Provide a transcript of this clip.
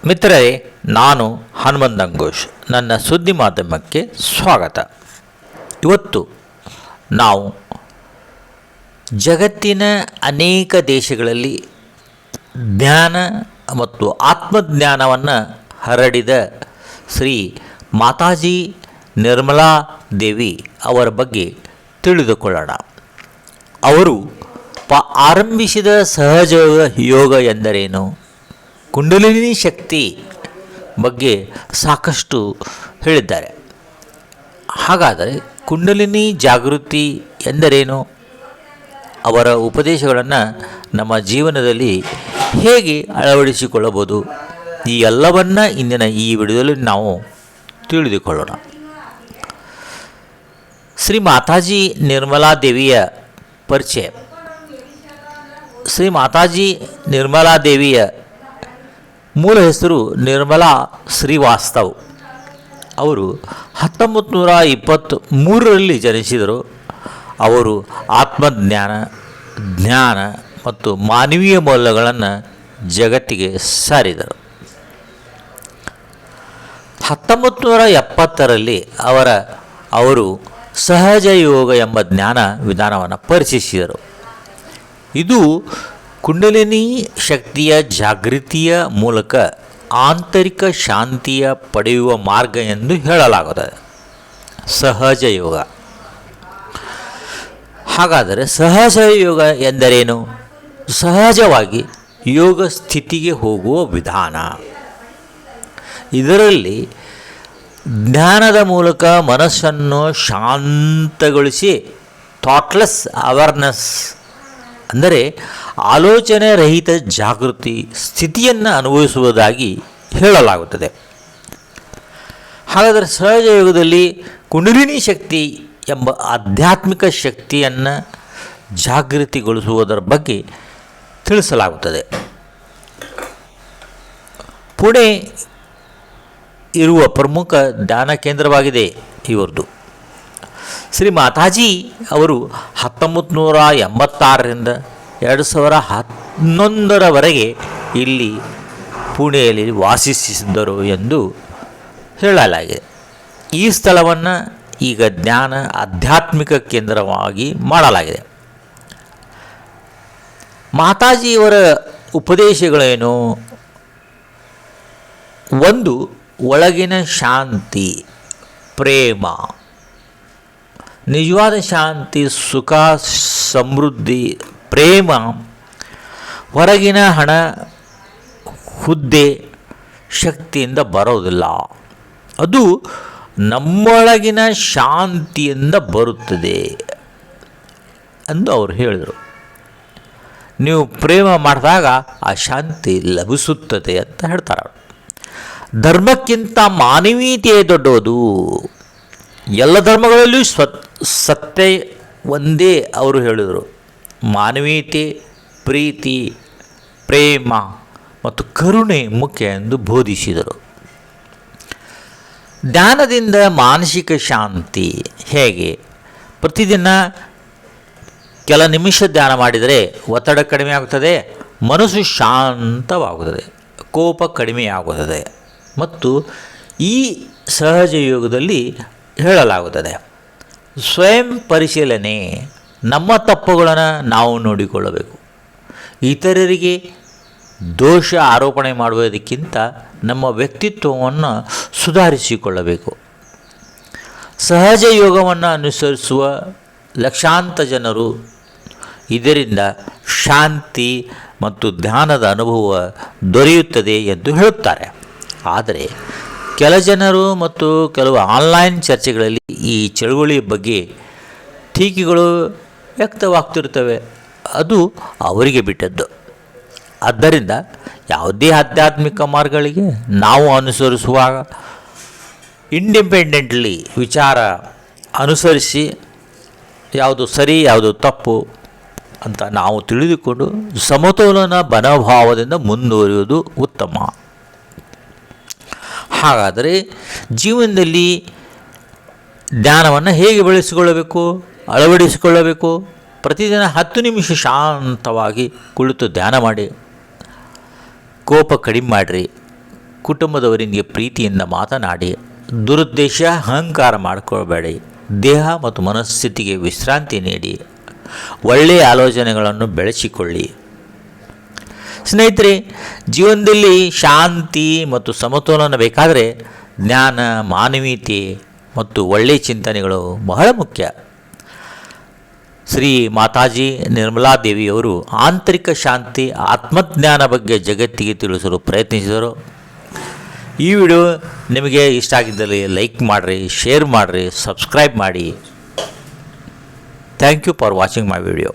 ಮಿತ್ರರೇ, ನಾನು ಹನುಮಂತಂಗೋಷ್. ನನ್ನ ಸುದ್ದಿ ಮಾಧ್ಯಮಕ್ಕೆ ಸ್ವಾಗತ. ಇವತ್ತು ನಾವು ಜಗತ್ತಿನ ಅನೇಕ ದೇಶಗಳಲ್ಲಿ ಜ್ಞಾನ ಮತ್ತು ಆತ್ಮಜ್ಞಾನವನ್ನು ಹರಡಿದ ಶ್ರೀ ಮಾತಾಜಿ ನಿರ್ಮಲಾ ದೇವಿ ಅವರ ಬಗ್ಗೆ ತಿಳಿದುಕೊಳ್ಳೋಣ. ಅವರು ಆರಂಭಿಸಿದ ಸಹಜ ಯೋಗ ಎಂದರೇನು, ಕುಂಡಲಿನಿ ಶಕ್ತಿ ಬಗ್ಗೆ ಸಾಕಷ್ಟು ಹೇಳಿದ್ದಾರೆ. ಹಾಗಾದರೆ ಕುಂಡಲಿನಿ ಜಾಗೃತಿ ಎಂದರೇನು, ಅವರ ಉಪದೇಶಗಳನ್ನು ನಮ್ಮ ಜೀವನದಲ್ಲಿ ಹೇಗೆ ಅಳವಡಿಸಿಕೊಳ್ಳಬಹುದು, ಈ ಎಲ್ಲವನ್ನು ಇಂದಿನ ಈ ವಿಡಿಯೋದಲ್ಲಿ ನಾವು ತಿಳಿದುಕೊಳ್ಳೋಣ. ಶ್ರೀ ಮಾತಾಜಿ ನಿರ್ಮಲಾ ದೇವಿಯ ಪರಿಚಯ. ಶ್ರೀ ಮಾತಾಜಿ ನಿರ್ಮಲಾ ದೇವಿಯ ಮೂಲ ಹೆಸರು ನಿರ್ಮಲಾ ಶ್ರೀವಾಸ್ತವ್. ಅವರು 1923ರಲ್ಲಿ ಜನಿಸಿದರು. ಅವರು ಆತ್ಮಜ್ಞಾನ, ಜ್ಞಾನ ಮತ್ತು ಮಾನವೀಯ ಮೌಲ್ಯಗಳನ್ನು ಜಗತ್ತಿಗೆ ಸಾರಿದರು. 1970ರಲ್ಲಿ ಅವರು ಸಹಜ ಯೋಗ ಎಂಬ ಜ್ಞಾನ ವಿಧಾನವನ್ನು ಪರಿಚಯಿಸಿದರು. ಇದು ಕುಂಡಲಿನಿ ಶಕ್ತಿಯ ಜಾಗೃತಿಯ ಮೂಲಕ ಆಂತರಿಕ ಶಾಂತಿಯ ಪಡೆಯುವ ಮಾರ್ಗ ಎಂದು ಹೇಳಲಾಗುತ್ತದೆ. ಸಹಜ ಯೋಗ. ಹಾಗಾದರೆ ಸಹಜ ಯೋಗ ಎಂದರೇನು? ಸಹಜವಾಗಿ ಯೋಗ ಸ್ಥಿತಿಗೆ ಹೋಗುವ ವಿಧಾನ. ಇದರಲ್ಲಿ ಜ್ಞಾನದ ಮೂಲಕ ಮನಸ್ಸನ್ನು ಶಾಂತಗೊಳಿಸಿ ಥಾಟ್ಲೆಸ್ ಅವೇರ್ನೆಸ್ ಅಂದರೆ ಆಲೋಚನೆ ರಹಿತ ಜಾಗೃತಿ ಸ್ಥಿತಿಯನ್ನು ಅನುಭವಿಸುವುದಾಗಿ ಹೇಳಲಾಗುತ್ತದೆ. ಹಾಗಾದರೆ ಸಹಜ ಯೋಗದಲ್ಲಿ ಕುಂಡಲಿನಿ ಶಕ್ತಿ ಎಂಬ ಆಧ್ಯಾತ್ಮಿಕ ಶಕ್ತಿಯನ್ನು ಜಾಗೃತಿಗೊಳಿಸುವುದರ ಬಗ್ಗೆ ತಿಳಿಸಲಾಗುತ್ತದೆ. ಪುಣೆ ಇರುವ ಪ್ರಮುಖ ಧ್ಯಾನ ಕೇಂದ್ರವಾಗಿದೆ ಇವರದು. ಶ್ರೀ ಮಾತಾಜಿ ಅವರು 1986ರಿಂದ 2011ರವರೆಗೆ ಇಲ್ಲಿ ಪುಣೆಯಲ್ಲಿ ವಾಸಿಸಿದ್ದರು ಎಂದು ಹೇಳಲಾಗಿದೆ. ಈ ಸ್ಥಳವನ್ನು ಈಗ ಜ್ಞಾನ ಆಧ್ಯಾತ್ಮಿಕ ಕೇಂದ್ರವಾಗಿ ಮಾಡಲಾಗಿದೆ. ಮಾತಾಜಿಯವರ ಉಪದೇಶಗಳೇನು? ಒಂದು, ಒಳಗಿನ ಶಾಂತಿ, ಪ್ರೇಮ. ನಿಜವಾದ ಶಾಂತಿ, ಸುಖ, ಸಮೃದ್ಧಿ, ಪ್ರೇಮ ಹೊರಗಿನ ಹಣ, ಹುದ್ದೆ, ಶಕ್ತಿಯಿಂದ ಬರೋದಿಲ್ಲ. ಅದು ನಮ್ಮೊಳಗಿನ ಶಾಂತಿಯಿಂದ ಬರುತ್ತದೆ ಎಂದು ಅವರು ಹೇಳಿದರು. ನೀವು ಪ್ರೇಮ ಮಾಡಿದಾಗ ಆ ಶಾಂತಿ ಲಭಿಸುತ್ತದೆ ಅಂತ ಹೇಳ್ತಾರೆ. ಧರ್ಮಕ್ಕಿಂತ ಮಾನವೀಯತೆ ದೊಡ್ಡದು. ಎಲ್ಲ ಧರ್ಮಗಳಲ್ಲಿಯೂ ಸತ್ಯ ಒಂದೇ ಅವರು ಹೇಳಿದರು. ಮಾನವೀಯತೆ, ಪ್ರೀತಿ, ಪ್ರೇಮ ಮತ್ತು ಕರುಣೆ ಮುಖ್ಯ ಎಂದು ಬೋಧಿಸಿದರು. ಧ್ಯಾನದಿಂದ ಮಾನಸಿಕ ಶಾಂತಿ ಹೇಗೆ? ಪ್ರತಿದಿನ ಕೆಲ ನಿಮಿಷ ಧ್ಯಾನ ಮಾಡಿದರೆ ಒತ್ತಡ ಕಡಿಮೆ ಆಗುತ್ತದೆ, ಮನಸ್ಸು ಶಾಂತವಾಗುತ್ತದೆ, ಕೋಪ ಕಡಿಮೆಯಾಗುತ್ತದೆ. ಮತ್ತು ಈ ಸಹಜ ಯೋಗದಲ್ಲಿ ಹೇಳಲಾಗುತ್ತದೆ ಸ್ವಯಂ ಪರಿಶೀಲನೆ. ನಮ್ಮ ತಪ್ಪುಗಳನ್ನು ನಾವು ನೋಡಿಕೊಳ್ಳಬೇಕು. ಇತರರಿಗೆ ದೋಷ ಆರೋಪಣೆ ಮಾಡುವುದಕ್ಕಿಂತ ನಮ್ಮ ವ್ಯಕ್ತಿತ್ವವನ್ನು ಸುಧಾರಿಸಿಕೊಳ್ಳಬೇಕು. ಸಹಜ ಯೋಗವನ್ನು ಅನುಸರಿಸುವ ಲಕ್ಷಾಂತರ ಜನರು ಇದರಿಂದ ಶಾಂತಿ ಮತ್ತು ಧ್ಯಾನದ ಅನುಭವ ದೊರೆಯುತ್ತದೆ ಎಂದು ಹೇಳುತ್ತಾರೆ. ಆದರೆ ಕೆಲ ಜನರು ಮತ್ತು ಕೆಲವು ಆನ್ಲೈನ್ ಚರ್ಚೆಗಳಲ್ಲಿ ಈ ಚಳುವಳಿಯ ಬಗ್ಗೆ ಟೀಕೆಗಳು ವ್ಯಕ್ತವಾಗ್ತಿರ್ತವೆ. ಅದು ಅವರಿಗೆ ಬಿಟ್ಟದ್ದು. ಆದ್ದರಿಂದ ಯಾವುದೇ ಆಧ್ಯಾತ್ಮಿಕ ಮಾರ್ಗಗಳಿಗೆ ನಾವು ಅನುಸರಿಸುವಾಗ ಇಂಡಿಪೆಂಡೆಂಟ್ಲಿ ವಿಚಾರ ಅನುಸರಿಸಿ ಯಾವುದು ಸರಿ ಯಾವುದು ತಪ್ಪು ಅಂತ ನಾವು ತಿಳಿದುಕೊಂಡು ಸಮತೋಲನ ಮನೋಭಾವದಿಂದ ಮುಂದುವರಿಯುವುದು ಉತ್ತಮ. ಹಾಗಾದರೆ ಜೀವನದಲ್ಲಿ ಧ್ಯಾನವನ್ನು ಹೇಗೆ ಬೆಳೆಸಿಕೊಳ್ಳಬೇಕು, ಅಳವಡಿಸಿಕೊಳ್ಳಬೇಕು? ಪ್ರತಿದಿನ 10 ನಿಮಿಷ ಶಾಂತವಾಗಿ ಕುಳಿತು ಧ್ಯಾನ ಮಾಡಿ. ಕೋಪ ಕಡಿಮೆ ಮಾಡಿರಿ. ಕುಟುಂಬದವರಿಗೆ ಪ್ರೀತಿಯಿಂದ ಮಾತನಾಡಿ. ದುರುದ್ದೇಶ ಅಹಂಕಾರ ಮಾಡಿಕೊಳ್ಬೇಡಿ. ದೇಹ ಮತ್ತು ಮನಸ್ಥಿತಿಗೆ ವಿಶ್ರಾಂತಿ ನೀಡಿ. ಒಳ್ಳೆಯ ಆಲೋಚನೆಗಳನ್ನು ಬೆಳೆಸಿಕೊಳ್ಳಿ. ಸ್ನೇಹಿತರೆ, ಜೀವನದಲ್ಲಿ ಶಾಂತಿ ಮತ್ತು ಸಮತೋಲನ ಬೇಕಾದರೆ ಜ್ಞಾನ, ಮಾನವೀಯತೆ ಮತ್ತು ಒಳ್ಳೆಯ ಚಿಂತನೆಗಳು ಬಹಳ ಮುಖ್ಯ. ಶ್ರೀ ಮಾತಾಜಿ ನಿರ್ಮಲಾದೇವಿಯವರು ಆಂತರಿಕ ಶಾಂತಿ, ಆತ್ಮಜ್ಞಾನ ಬಗ್ಗೆ ಜಗತ್ತಿಗೆ ತಿಳಿಸಲು ಪ್ರಯತ್ನಿಸಿದರು. ಈ ವಿಡಿಯೋ ನಿಮಗೆ ಇಷ್ಟ ಆಗಿದ್ದಲ್ಲಿ ಲೈಕ್ ಮಾಡಿರಿ, ಶೇರ್ ಮಾಡಿರಿ, ಸಬ್ಸ್ಕ್ರೈಬ್ ಮಾಡಿ. Thank you for watching my video.